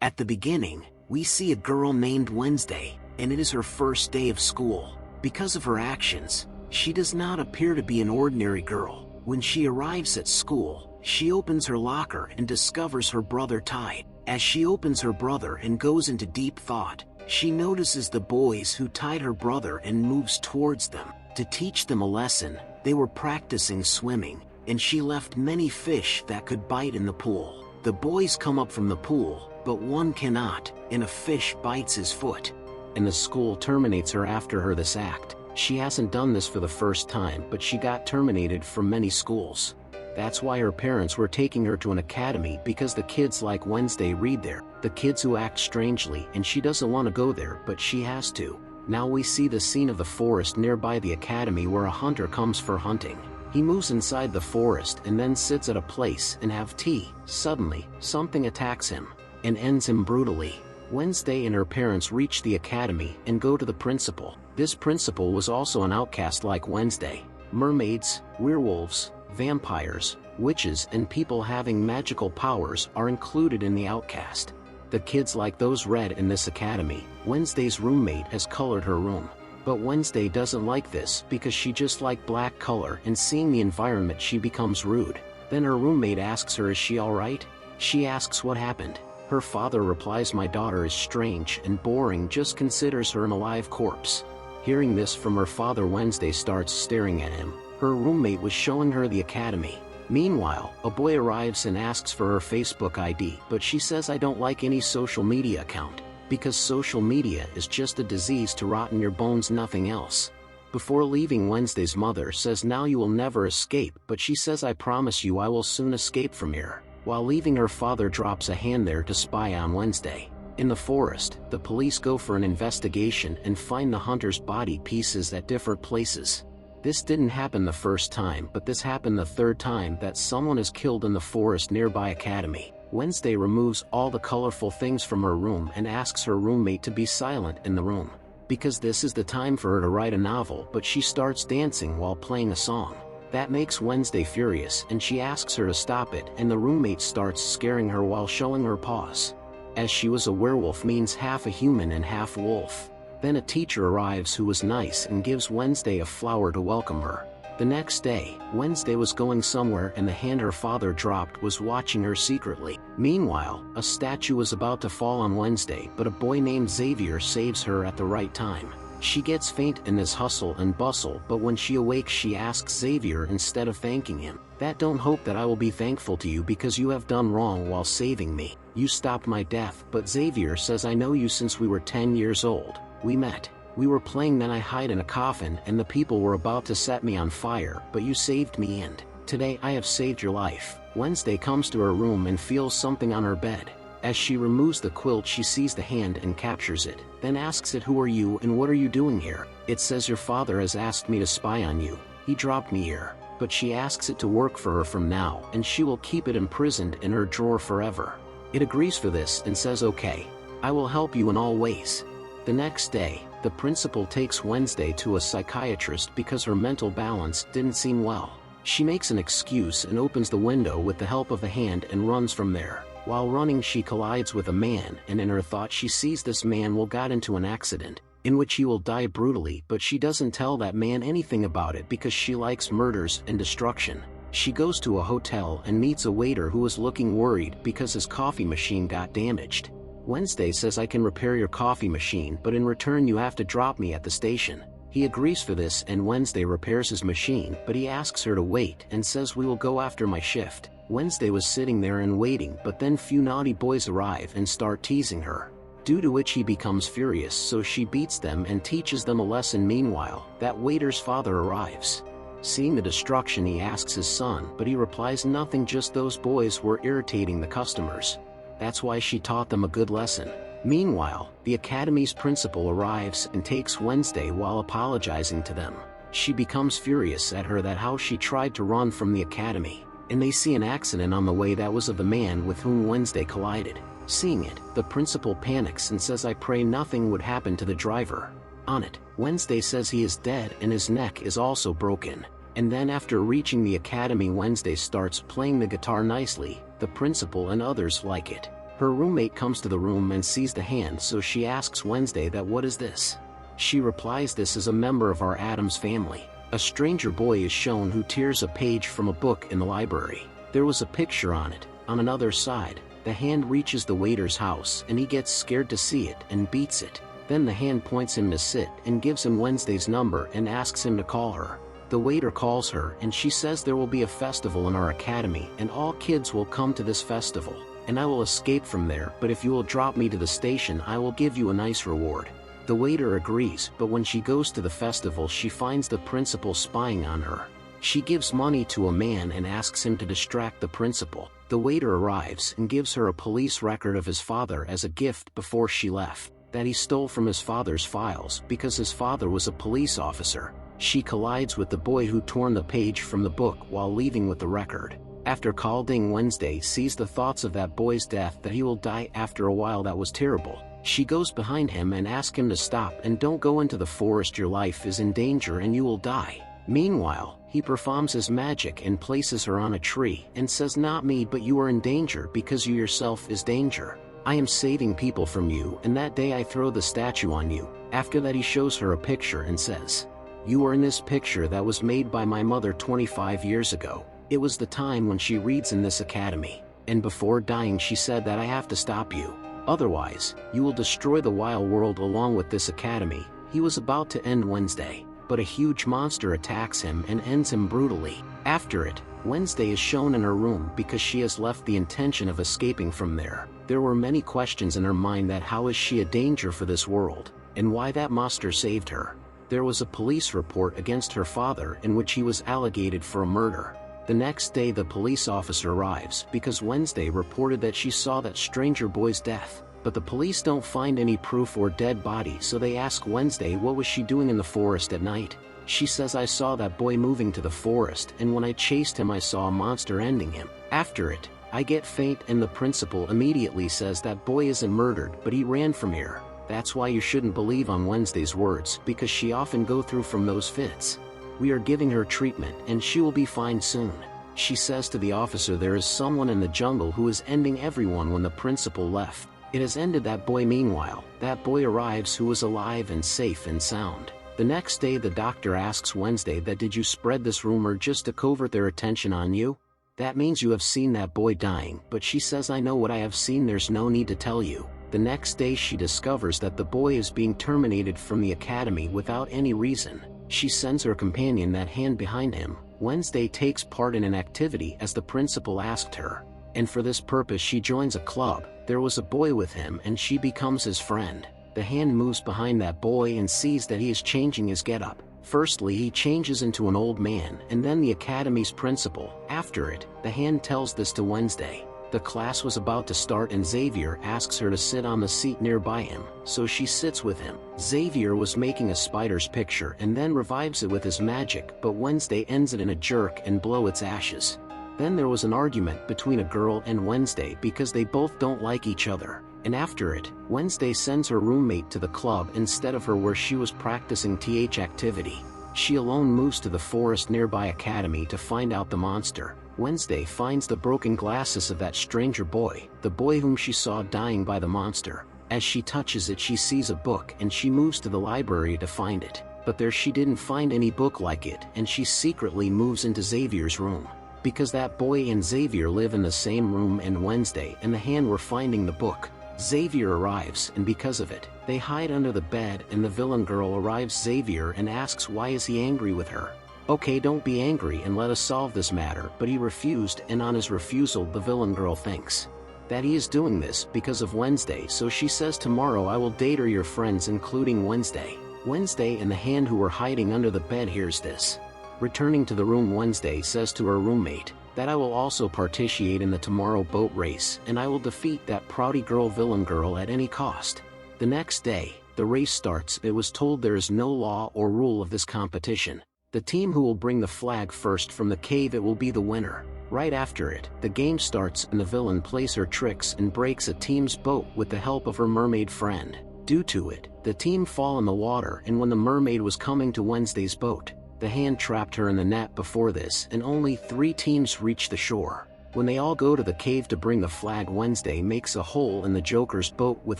At the beginning, we see a girl named Wednesday, and it is her first day of school. Because of her actions, she does not appear to be an ordinary girl. When she arrives at school, she opens her locker and discovers her brother tied. As she opens her brother and goes into deep thought, she notices the boys who tied her brother and moves towards them. To teach them a lesson, they were practicing swimming, and she left many fish that could bite in the pool. The boys come up from the pool, but one cannot, and a fish bites his foot. And the school terminates her after her this act. She hasn't done this for the first time, but she got terminated from many schools. That's why her parents were taking her to an academy, because the kids like Wednesday read there. The kids who act strangely, and she doesn't want to go there, but she has to. Now we see the scene of the forest nearby the academy where a hunter comes for hunting. He moves inside the forest and then sits at a place and have tea. Suddenly, something attacks him and ends him brutally. Wednesday and her parents reach the academy and go to the principal. This principal was also an outcast like Wednesday. Mermaids, werewolves, vampires, witches, and people having magical powers are included in the outcast. The kids like those read in this academy. Wednesday's roommate has colored her room. But Wednesday doesn't like this because she just liked black color, and seeing the environment she becomes rude. Then her roommate asks her, is she alright? She asks what happened. Her father replies, my daughter is strange and boring, just considers her an alive corpse. Hearing this from her father, Wednesday starts staring at him. Her roommate was showing her the academy. Meanwhile, a boy arrives and asks for her Facebook ID, but she says, I don't like any social media account, because social media is just a disease to rot in your bones, nothing else. Before leaving, Wednesday's mother says, now you will never escape, but she says, I promise you I will soon escape from here. While leaving, her father drops a hand there to spy on Wednesday. In the forest, the police go for an investigation and find the hunter's body pieces at different places. This didn't happen the first time, but this happened the third time that someone is killed in the forest nearby academy. Wednesday removes all the colorful things from her room and asks her roommate to be silent in the room, because this is the time for her to write a novel, but she starts dancing while playing a song. That makes Wednesday furious, and she asks her to stop it, and the roommate starts scaring her while showing her paws. As she was a werewolf, means half a human and half wolf. Then a teacher arrives who was nice and gives Wednesday a flower to welcome her. The next day, Wednesday was going somewhere, and the hand her father dropped was watching her secretly. Meanwhile, a statue was about to fall on Wednesday, but a boy named Xavier saves her at the right time. She gets faint in this hustle and bustle, but when she awakes she asks Xavier instead of thanking him, that don't hope that I will be thankful to you because you have done wrong while saving me. You stopped my death. But Xavier says, I know you since we were 10 years old. We met. We were playing, then I hide in a coffin and the people were about to set me on fire, but you saved me, and today I have saved your life. Wednesday comes to her room and feels something on her bed. As she removes the quilt, she sees the hand and captures it, then asks it, who are you and what are you doing here? It says, your father has asked me to spy on you. He dropped me here. But she asks it to work for her from now, and she will keep it imprisoned in her drawer forever. It agrees for this and says, okay, I will help you in all ways. The next day, the principal takes Wednesday to a psychiatrist because her mental balance didn't seem well. She makes an excuse and opens the window with the help of a hand and runs from there. While running, she collides with a man, and in her thought she sees this man will get into an accident, in which he will die brutally, but she doesn't tell that man anything about it because she likes murders and destruction. She goes to a hotel and meets a waiter who is looking worried because his coffee machine got damaged. Wednesday says, I can repair your coffee machine, but in return you have to drop me at the station. He agrees for this, and Wednesday repairs his machine, but he asks her to wait and says, we will go after my shift. Wednesday was sitting there and waiting, but then few naughty boys arrive and start teasing her, due to which he becomes furious, so she beats them and teaches them a lesson. Meanwhile, that waiter's father arrives. Seeing the destruction, he asks his son, but he replies nothing, just those boys were irritating the customers. That's why she taught them a good lesson. Meanwhile, the academy's principal arrives and takes Wednesday while apologizing to them. She becomes furious at her that how she tried to run from the academy, and they see an accident on the way that was of the man with whom Wednesday collided. Seeing it, the principal panics and says, I pray nothing would happen to the driver. On it, Wednesday says he is dead and his neck is also broken. And then after reaching the academy, Wednesday starts playing the guitar nicely. The principal and others like it. Her roommate comes to the room and sees the hand, so she asks Wednesday that what is this? She replies this is a member of our Addams family. A stranger boy is shown who tears a page from a book in the library. There was a picture on it. On another side, the hand reaches the waiter's house and he gets scared to see it and beats it. Then the hand points him to sit and gives him Wednesday's number and asks him to call her. The waiter calls her and she says there will be a festival in our academy and all kids will come to this festival, and I will escape from there, but if you will drop me to the station I will give you a nice reward. The waiter agrees, but when she goes to the festival she finds the principal spying on her. She gives money to a man and asks him to distract the principal. The waiter arrives and gives her a police record of his father as a gift before she left, that he stole from his father's files because his father was a police officer. She collides with the boy who torn the page from the book while leaving with the record. After calling, Wednesday sees the thoughts of that boy's death, that he will die after a while. That was terrible. She goes behind him and asks him to stop and don't go into the forest, your life is in danger and you will die. Meanwhile, he performs his magic and places her on a tree and says, not me, but you are in danger because you yourself is danger. I am saving people from you, and that day I throw the statue on you. After that he shows her a picture and says, you are in this picture that was made by my mother 25 years ago. It was the time when she reads in this academy, and before dying she said that I have to stop you. Otherwise, you will destroy the wild world along with this academy. He was about to end Wednesday, but a huge monster attacks him and ends him brutally. After it, Wednesday is shown in her room because she has left the intention of escaping from there. There were many questions in her mind, that how is she a danger for this world, and why that monster saved her. There was a police report against her father in which he was alleged for a murder. The next day the police officer arrives because Wednesday reported that she saw that stranger boy's death, but the police don't find any proof or dead body, so they ask Wednesday what was she doing in the forest at night. She says, I saw that boy moving to the forest, and when I chased him I saw a monster ending him. After it, I get faint and the principal immediately says that boy isn't murdered but he ran from here. That's why you shouldn't believe on Wednesday's words, because she often go through from those fits. We are giving her treatment and she will be fine soon. She says to the officer there is someone in the jungle who is ending everyone when the principal left. It has ended that boy. Meanwhile, that boy arrives who is alive and safe and sound. The next day the doctor asks Wednesday that did you spread this rumor just to covert their attention on you? That means you have seen that boy dying, but she says I know what I have seen, there's no need to tell you. The next day she discovers that the boy is being terminated from the academy without any reason. She sends her companion that hand behind him. Wednesday takes part in an activity as the principal asked her, and for this purpose she joins a club. There was a boy with him and she becomes his friend. The hand moves behind that boy and sees that he is changing his getup. Firstly he changes into an old man and then the academy's principal. After it, the hand tells this to Wednesday. The class was about to start and Xavier asks her to sit on the seat nearby him, so she sits with him. Xavier was making a spider's picture and then revives it with his magic, but Wednesday ends it in a jerk and blow its ashes. Then there was an argument between a girl and Wednesday because they both don't like each other, and after it, Wednesday sends her roommate to the club instead of her where she was practicing activity. She alone moves to the forest nearby academy to find out the monster. Wednesday finds the broken glasses of that stranger boy, the boy whom she saw dying by the monster. As she touches it she sees a book and she moves to the library to find it, but there she didn't find any book like it, and she secretly moves into Xavier's room. Because that boy and Xavier live in the same room and Wednesday and the hand were finding the book. Xavier arrives and because of it, they hide under the bed and the villain girl arrives Xavier and asks why is he angry with her. Okay, don't be angry and let us solve this matter, but he refused, and on his refusal the villain girl thinks that he is doing this because of Wednesday, so she says tomorrow I will date her, your friends including Wednesday. Wednesday and the hand who were hiding under the bed hears this. Returning to the room, Wednesday says to her roommate that I will also participate in the tomorrow boat race and I will defeat that proudy girl villain girl at any cost. The next day, the race starts. It was told there is no law or rule of this competition. The team who will bring the flag first from the cave, it will be the winner. Right after it, the game starts and the villain plays her tricks and breaks a team's boat with the help of her mermaid friend. Due to it, the team fall in the water, and when the mermaid was coming to Wednesday's boat, the hand trapped her in the net before this and only 3 teams reached the shore. When they all go to the cave to bring the flag, Wednesday makes a hole in the Joker's boat with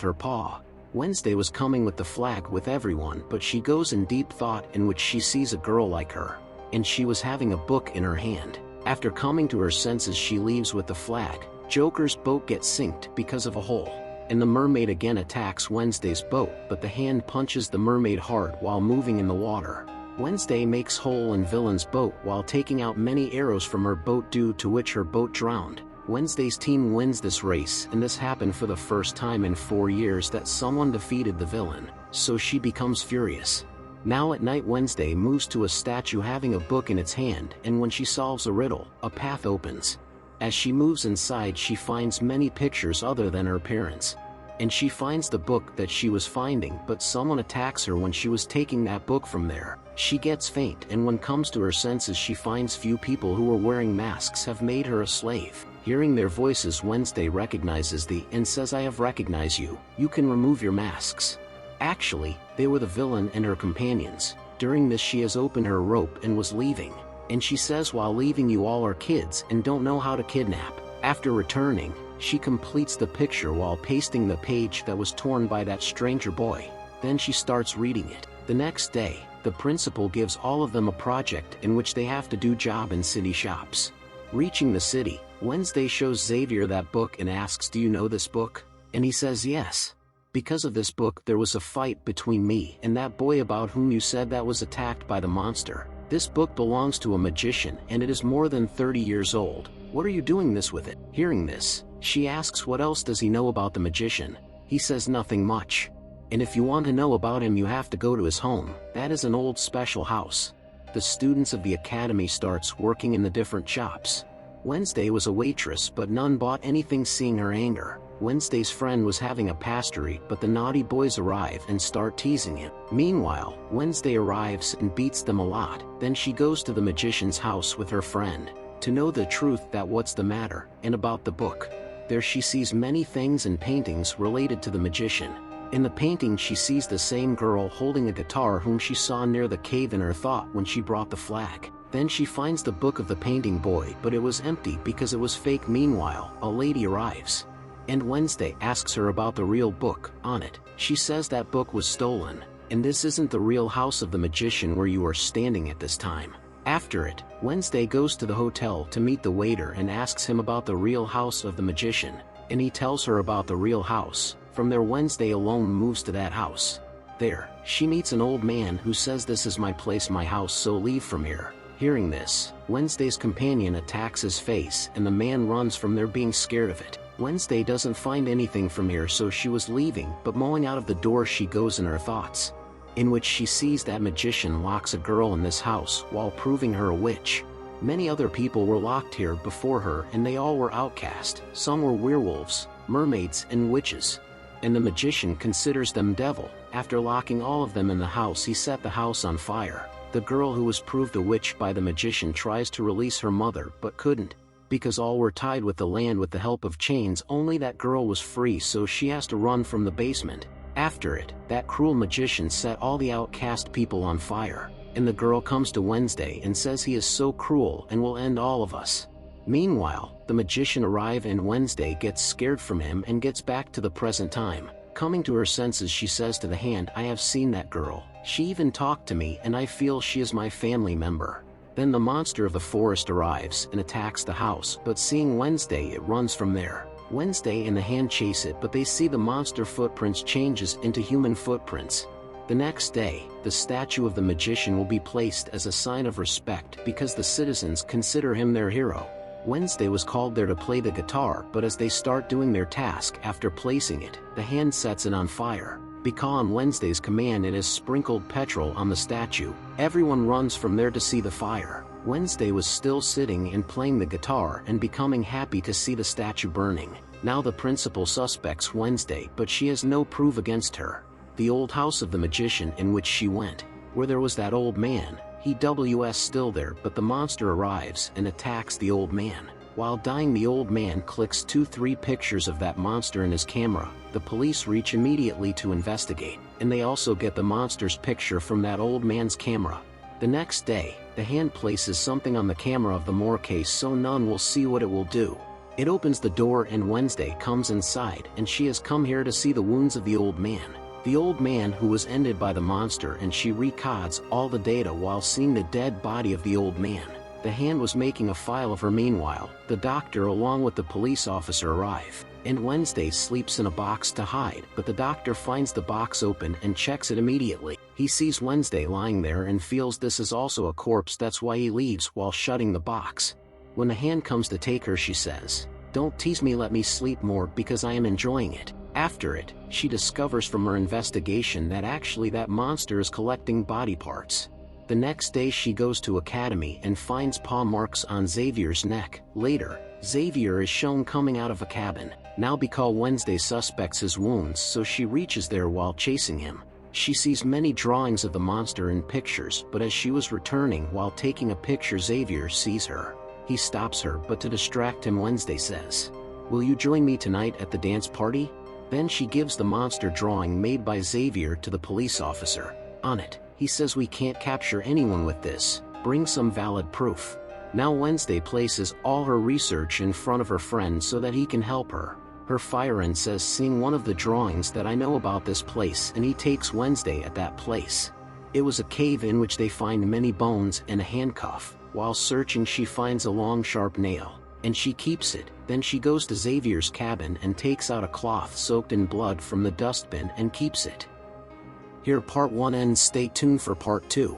her paw. Wednesday was coming with the flag with everyone, but she goes in deep thought in which she sees a girl like her, and she was having a book in her hand. After coming to her senses, she leaves with the flag. Joker's boat gets sinked because of a hole, and the mermaid again attacks Wednesday's boat, but the hand punches the mermaid hard while moving in the water. Wednesday makes hole in villain's boat while taking out many arrows from her boat, due to which her boat drowned. Wednesday's team wins this race, and this happened for the first time in 4 years that someone defeated the villain, so she becomes furious. Now at night, Wednesday moves to a statue having a book in its hand, and when she solves a riddle, a path opens. As she moves inside, she finds many pictures other than her parents, and she finds the book that she was finding, but someone attacks her when she was taking that book from there. She gets faint, and when comes to her senses, she finds few people who were wearing masks have made her a slave. Hearing their voices, Wednesday recognizes the and says, "I have recognized you. You can remove your masks." Actually, they were the villain and her companions. During this, she has opened her rope and was leaving, and she says, "While leaving, you all are kids and don't know how to kidnap." After returning, she completes the picture while pasting the page that was torn by that stranger boy. Then she starts reading it. The next day, the principal gives all of them a project in which they have to do job in city shops. Reaching the city, Wednesday shows Xavier that book and asks, "Do you know this book?" And he says yes. "Because of this book there was a fight between me and that boy about whom you said that was attacked by the monster. This book belongs to a magician and it is more than 30 years old. What are you doing this with it?" Hearing this, she asks what else does he know about the magician. He says nothing much. "And if you want to know about him, you have to go to his home. That is an old special house." The students of the academy starts working in the different shops. Wednesday was a waitress, but none bought anything seeing her anger. Wednesday's friend was having a pastry, but the naughty boys arrive and start teasing him. Meanwhile, Wednesday arrives and beats them a lot. Then she goes to the magician's house with her friend to know the truth that what's the matter, and about the book. There she sees many things and paintings related to the magician. In the painting she sees the same girl holding a guitar whom she saw near the cave in her thought when she brought the flag. Then she finds the book of the painting boy, but it was empty because it was fake. Meanwhile, a lady arrives, and Wednesday asks her about the real book. On it, she says that book was stolen, and this isn't the real house of the magician where you are standing at this time. After it, Wednesday goes to the hotel to meet the waiter and asks him about the real house of the magician, and he tells her about the real house. From there, Wednesday alone moves to that house. There, she meets an old man who says, "This is my place, my house, so leave from here." Hearing this, Wednesday's companion attacks his face and the man runs from there being scared of it. Wednesday doesn't find anything from here, so she was leaving, but mulling out of the door she goes in her thoughts, in which she sees that magician locks a girl in this house while proving her a witch. Many other people were locked here before her and they all were outcast. Some were werewolves, mermaids, and witches, and the magician considers them devil. After locking all of them in the house, he set the house on fire. The girl who was proved a witch by the magician tries to release her mother but couldn't, because all were tied with the land with the help of chains. Only that girl was free, so she has to run from the basement. After it, that cruel magician set all the outcast people on fire, and the girl comes to Wednesday and says he is so cruel and will end all of us. Meanwhile, the magician arrives and Wednesday gets scared from him and gets back to the present time. Coming to her senses, she says to the hand, "I have seen that girl. She even talked to me and I feel she is my family member." Then the monster of the forest arrives and attacks the house, but seeing Wednesday it runs from there. Wednesday and the hand chase it, but they see the monster footprints changes into human footprints. The next day, the statue of the magician will be placed as a sign of respect because the citizens consider him their hero. Wednesday was called there to play the guitar, but as they start doing their task after placing it, the hand sets it on fire. Because on Wednesday's command it has sprinkled petrol on the statue. Everyone runs from there to see the fire. Wednesday was still sitting and playing the guitar and becoming happy to see the statue burning. Now the principal suspects Wednesday, but she has no proof against her. The old house of the magician in which she went, where there was that old man, he was still there, but the monster arrives and attacks the old man. While dying, the old man clicks 2-3 pictures of that monster in his camera. The police reach immediately to investigate, and they also get the monster's picture from that old man's camera. The next day, The hand places something on the camera of the Moore case so none will see what it will do. It opens the door and Wednesday comes inside, and she has come here to see the wounds of the old man. The old man who was ended by the monster, and she records all the data while seeing the dead body of the old man. The hand was making a file of her. Meanwhile, the doctor along with the police officer arrive, and Wednesday sleeps in a box to hide, but the doctor finds the box open and checks it immediately. He sees Wednesday lying there and feels this is also a corpse, that's why he leaves while shutting the box. When the hand comes to take her, she says, "Don't tease me, let me sleep more because I am enjoying it." After it, she discovers from her investigation that actually that monster is collecting body parts. The next day she goes to Academy and finds paw marks on Xavier's neck. Later, Xavier is shown coming out of a cabin. Now because Wednesday suspects his wounds, so she reaches there while chasing him. She sees many drawings of the monster in pictures, but as she was returning while taking a picture, Xavier sees her. He stops her, but to distract him, Wednesday says, "Will you join me tonight at the dance party?" Then she gives the monster drawing made by Xavier to the police officer. On it, he says, "We can't capture anyone with this. Bring some valid proof." Now Wednesday places all her research in front of her friend so that he can help her. Her fireman says, "Seeing one of the drawings that I know about this place," and he takes Wednesday at that place. It was a cave in which they find many bones and a handcuff. While searching, she finds a long sharp nail, and she keeps it. Then she goes to Xavier's cabin and takes out a cloth soaked in blood from the dustbin and keeps it. Here part 1 ends. Stay tuned for part 2.